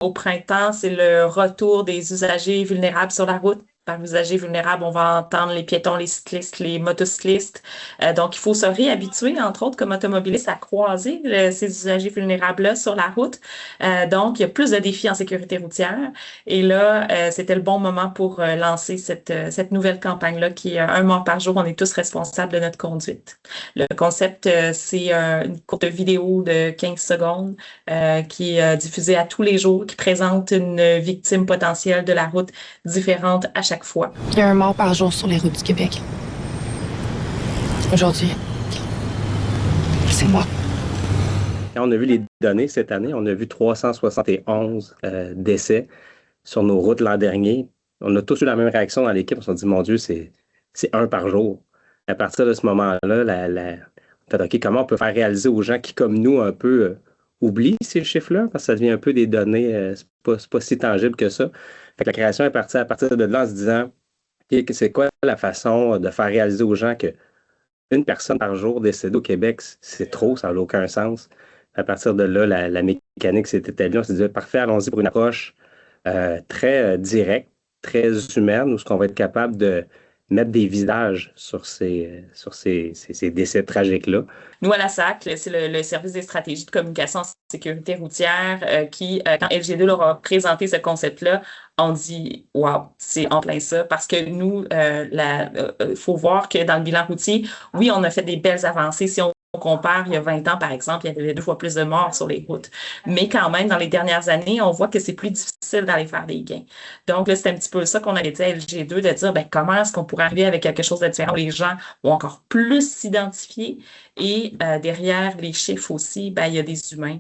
au printemps, c'est le retour des usagers vulnérables sur la route. Par usagers vulnérables, on va entendre les piétons, les cyclistes, les motocyclistes. Donc, il faut se réhabituer, entre autres, comme automobiliste, à croiser ces usagers vulnérables-là sur la route. Donc, il y a plus de défis en sécurité routière. Et là, c'était le bon moment pour lancer cette nouvelle campagne-là qui est un mort par jour. On est tous responsables de notre conduite. Le concept, c'est une courte vidéo de 15 secondes qui est diffusée à tous les jours, qui présente une victime potentielle de la route différente à chaque fois. Il y a un mort par jour sur les routes du Québec. Aujourd'hui, c'est moi. Quand on a vu les données cette année, on a vu 371 décès sur nos routes l'an dernier. On a tous eu la même réaction dans l'équipe. On s'est dit, mon Dieu, c'est un par jour. À partir de ce moment-là, on fait, OK, comment on peut faire réaliser aux gens qui, comme nous, un peu oublient ces chiffres-là, parce que ça devient un peu des données, c'est pas si tangible que ça. Fait que la création est partie à partir de là en se disant, OK, c'est quoi la façon de faire réaliser aux gens que une personne par jour décédée au Québec, c'est trop, ça n'a aucun sens. À partir de là, la mécanique s'est établie. On s'est dit, parfait, allons-y pour une approche très directe, très humaine, où ce qu'on va être capable de mettre des visages sur ces décès tragiques-là. Nous, à la SAC, c'est le service des stratégies de communication en sécurité routière qui, quand LG2 leur a présenté ce concept-là, on dit « Wow, c'est en plein ça », parce que nous, faut voir que dans le bilan routier, oui, on a fait des belles avancées. Si on compare, il y a 20 ans, par exemple, il y avait 2 fois plus de morts sur les routes. Mais quand même, dans les dernières années, on voit que c'est plus difficile d'aller faire des gains. Donc là, c'est un petit peu ça qu'on avait dit à LG2, de dire, ben, comment est-ce qu'on pourrait arriver avec quelque chose de différent où les gens vont encore plus s'identifier et derrière les chiffres aussi, ben, il y a des humains.